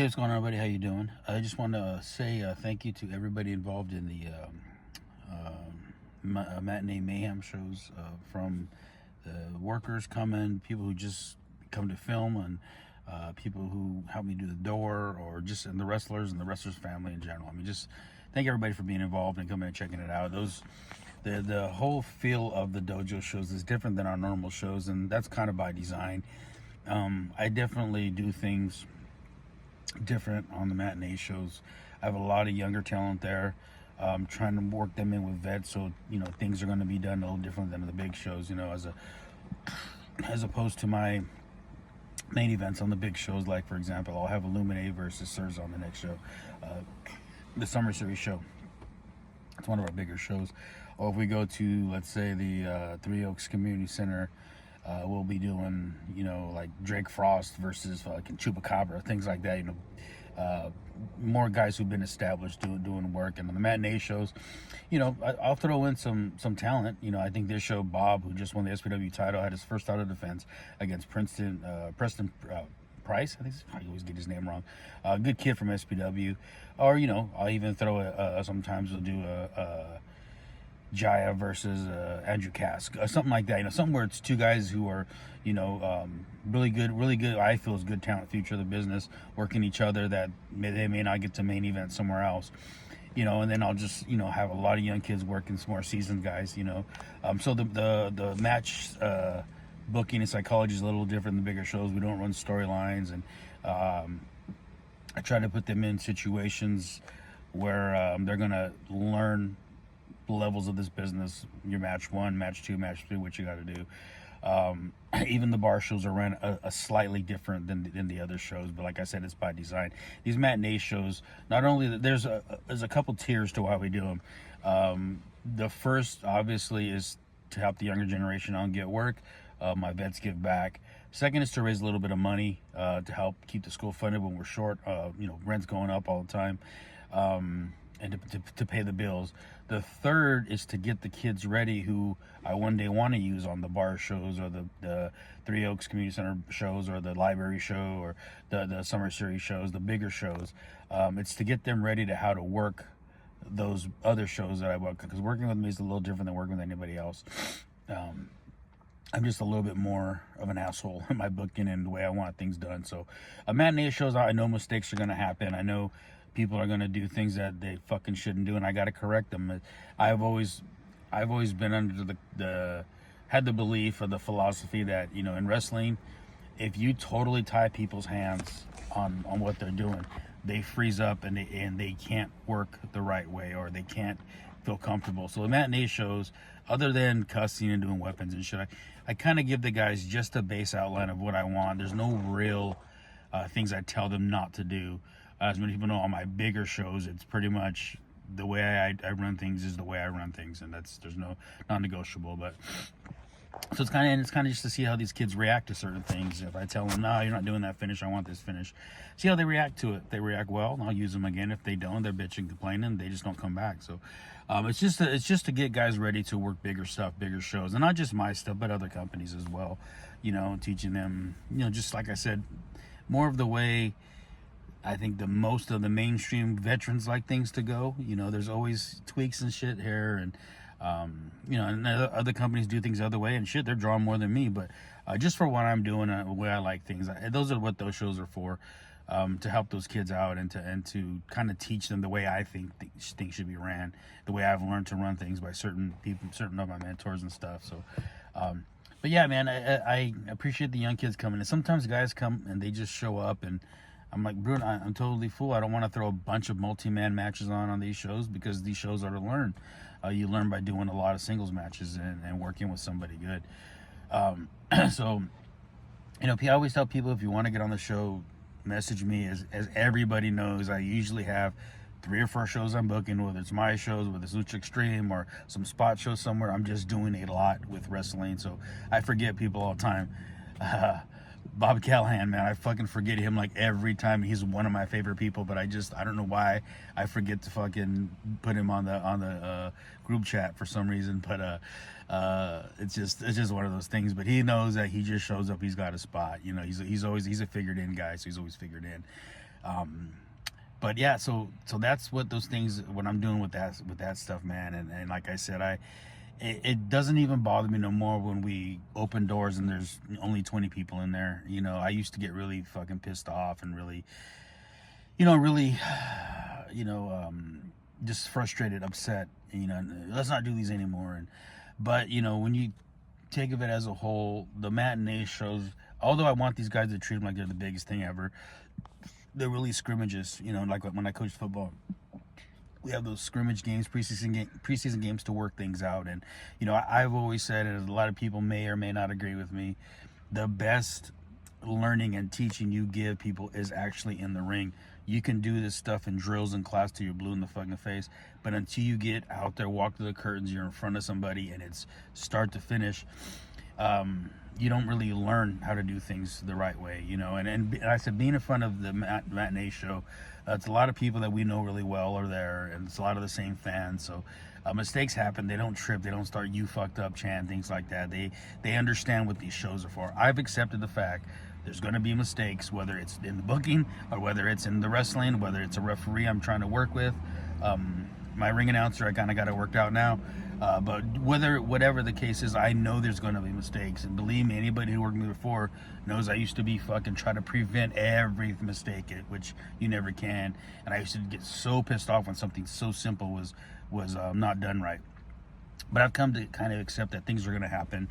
Hey, what's going on, everybody? How you doing? I just want to say thank you to everybody involved in the Matinee Mayhem shows, from the workers coming, people who just come to film, and people who help me do the door, or just and the wrestlers and the wrestlers' family in general. I mean, just thank everybody for being involved and coming and checking it out. The whole feel of the Dojo shows is different than our normal shows, and that's kind of by design. I definitely do things different on the matinee shows. I have a lot of younger talent there. Trying to work them in with vets, so things are going to be done a little different than the big shows. As opposed to my main events on the big shows. Like, for example, I'll have Illuminate versus Sirs on the next show, the Summer Series show. It's one of our bigger shows. Or if we go to, let's say, the Three Oaks Community Center, we'll be doing, like Drake Frost versus Chupacabra, things like that. More guys who've been established doing work. And on the matinee shows, I'll throw in some talent. I think this show, Bob, who just won the SPW title, had his first title defense against Preston Price. I think I always get his name wrong. Good kid from SPW. Or I'll even throw sometimes we'll do a Jaya versus Andrew Cask, something like that. Something where it's two guys who are, really good. I feel is good talent, future of the business, working each other that they may not get to main event somewhere else. And then I'll just have a lot of young kids working, some more seasoned guys. So the match booking and psychology is a little different than the bigger shows. We don't run storylines, and I try to put them in situations where they're gonna learn levels of this business. Your match 1, match 2, match 3, what you got to do. Even the bar shows are ran a slightly different than the other shows, but like I said, it's by design. These matinee shows, not only there's a couple tiers to why we do them. The first, obviously, is to help the younger generation out and get work. My vets give back. Second is to raise a little bit of money to help keep the school funded when we're short. Rent's going up all the time. And to pay the bills. The third is to get the kids ready who I one day want to use on the bar shows, or the Three Oaks Community Center shows, or the library show, or the Summer Series shows, the bigger shows. It's to get them ready to how to work those other shows that I work, because working with me is a little different than working with anybody else. I'm just a little bit more of an asshole in my booking and the way I want things done. So matinee shows, I know mistakes are going to happen. I know people are going to do things that they fucking shouldn't do, and I got to correct them. I've always been under had the belief or the philosophy that, in wrestling, if you totally tie people's hands on what they're doing, they freeze up and they can't work the right way, or they can't feel comfortable. So the matinee shows, other than cussing and doing weapons and shit, I kind of give the guys just a base outline of what I want. There's no real things I tell them not to do. As many people know, on my bigger shows, it's pretty much the way I run things is the way I run things, and there's no non-negotiable. But so it's kind of just to see how these kids react to certain things. If I tell them, no, you're not doing that finish, I want this finish, see how they react to it. If they react well, I'll use them again. If they don't, they're bitching, complaining, they just don't come back. So it's just to get guys ready to work bigger stuff, bigger shows, and not just my stuff, but other companies as well. Teaching them, just like I said, more of the way I think most of the mainstream veterans like things to go. There's always tweaks and shit here, and and other companies do things the other way, and shit, they're drawing more than me. But just for what I'm doing, the way I like things, those are what those shows are for, to help those kids out and to kind of teach them the way I think things should be ran, the way I've learned to run things by certain people, certain of my mentors and stuff. So, but yeah, man, I appreciate the young kids coming. And sometimes guys come and they just show up, and I'm like, Bruno, I'm totally full. I don't want to throw a bunch of multi-man matches on these shows, because these shows are to learn. You learn by doing a lot of singles matches and working with somebody good. So, I always tell people, if you want to get on the show, message me. As everybody knows, I usually have 3 or 4 shows I'm booking, whether it's my shows, whether it's Lucha Extreme or some spot show somewhere. I'm just doing a lot with wrestling, so I forget people all the time. Bob Callahan, man, I fucking forget him like every time. He's one of my favorite people, but I don't know why I forget to fucking put him on the group chat for some reason. But it's just one of those things. But he knows that he just shows up, he's got a spot. He's a figured in guy, so he's always figured in. But yeah, so that's what those things, what I'm doing with that stuff, man. And like I said, it doesn't even bother me no more when we open doors and there's only 20 people in there. You know, I used to get really fucking pissed off and really, really, just frustrated, upset. Let's not do these anymore. But when you take of it as a whole, the matinee shows, although I want these guys to treat them like they're the biggest thing ever, they're really scrimmages. Like when I coached football, we have those scrimmage games, preseason games to work things out. And I've always said, and a lot of people may or may not agree with me, the best learning and teaching you give people is actually in the ring. You can do this stuff in drills in class till you're blue in the fucking face, but until you get out there, walk through the curtains, you're in front of somebody, and it's start to finish, you don't really learn how to do things the right way. And I said, being in front of the matinee show, it's a lot of people that we know really well are there, and it's a lot of the same fans. So mistakes happen. They don't trip. They don't start "you fucked up" chant, things like that. They understand what these shows are for. I've accepted the fact there's going to be mistakes, whether it's in the booking or whether it's in the wrestling, whether it's a referee I'm trying to work with. My ring announcer, I kind of got it worked out now. But whatever the case is, I know there's going to be mistakes. And believe me, anybody who worked with me before knows I used to be fucking try to prevent every mistake, which you never can. And I used to get so pissed off when something so simple was not done right. But I've come to kind of accept that things are going to happen.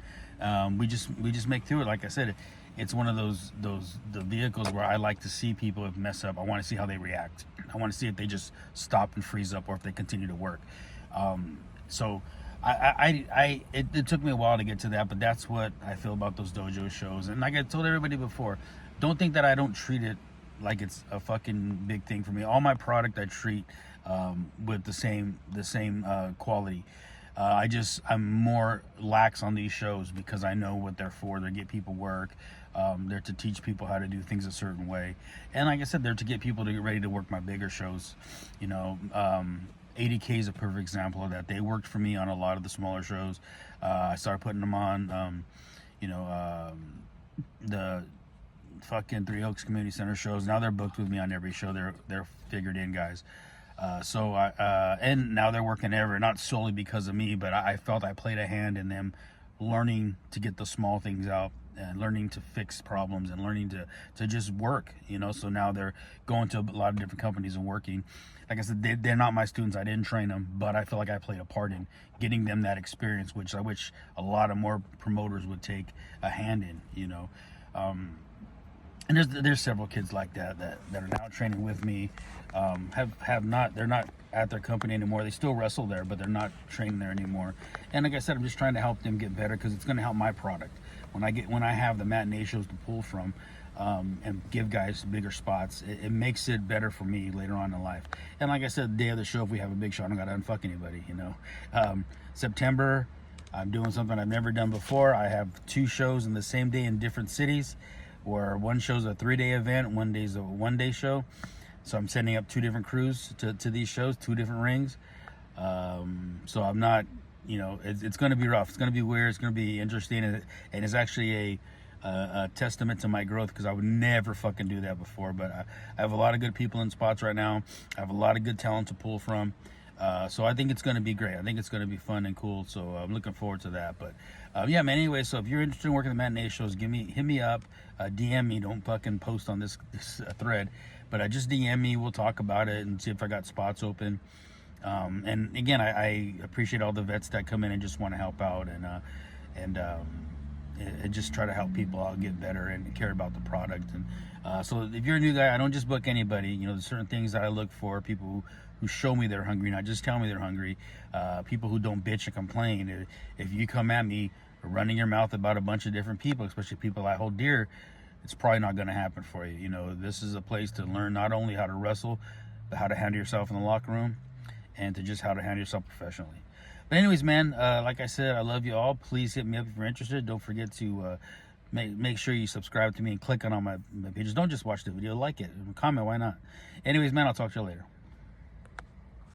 We just make through it. Like I said, it's one of the vehicles where I like to see people mess up. I want to see how they react. I want to see if they just stop and freeze up or if they continue to work. So it took me a while to get to that, but that's what I feel about those dojo shows. And like I told everybody before, don't think that I don't treat it like it's a fucking big thing for me. All my product I treat with the same quality. I'm more lax on these shows because I know what they're for. They're to get people work. They're to teach people how to do things a certain way. And like I said, they're to get people to get ready to work my bigger shows. 80K is a perfect example of that. They worked for me on a lot of the smaller shows. I started putting them on, the fucking Three Oaks Community Center shows. Now they're booked with me on every show. They're figured in guys. And now they're working ever, not solely because of me, but I felt I played a hand in them learning to get the small things out and learning to fix problems and learning to just work, so now they're going to a lot of different companies and working. Like I said, they're not my students. I didn't train them, but I feel like I played a part in getting them that experience, which I wish a lot of more promoters would take a hand in, and there's several kids like that are now training with me. They're not at their company anymore. They still wrestle there, but they're not training there anymore. And like I said, I'm just trying to help them get better because it's going to help my product. When I have the matinee shows to pull from, and give guys bigger spots, it makes it better for me later on in life. And like I said, the day of the show, if we have a big show, I don't got to unfuck anybody, September, I'm doing something I've never done before. I have 2 shows in the same day in different cities, where one show's a 3-day event, one day's a 1-day show. So I'm setting up 2 different crews to these shows, 2 different rings. So I'm not, it's going to be rough. It's going to be weird. It's going to be interesting. And it's actually a testament to my growth because I would never fucking do that before. But I have a lot of good people in spots right now. I have a lot of good talent to pull from. So I think it's going to be great. I think it's going to be fun and cool. So I'm looking forward to that. But yeah, man, anyway, so if you're interested in working the matinee shows, hit me up, DM me. Don't fucking post on this thread. But just DM me. We'll talk about it and see if I got spots open. And again, I appreciate all the vets that come in and just want to help out and just try to help people out get better and care about the product. And so if you're a new guy, I don't just book anybody. There's certain things that I look for. People who show me they're hungry, not just tell me they're hungry. People who don't bitch and complain. If you come at me running your mouth about a bunch of different people, especially people I hold dear, it's probably not going to happen for you. This is a place to learn not only how to wrestle, but how to handle yourself in the locker room and to just how to handle yourself professionally. But anyways, man, like I said, I love you all. Please hit me up if you're interested. Don't forget to make sure you subscribe to me and click on all my pages. Don't just watch the video, like it. Comment, why not? Anyways, man, I'll talk to you later.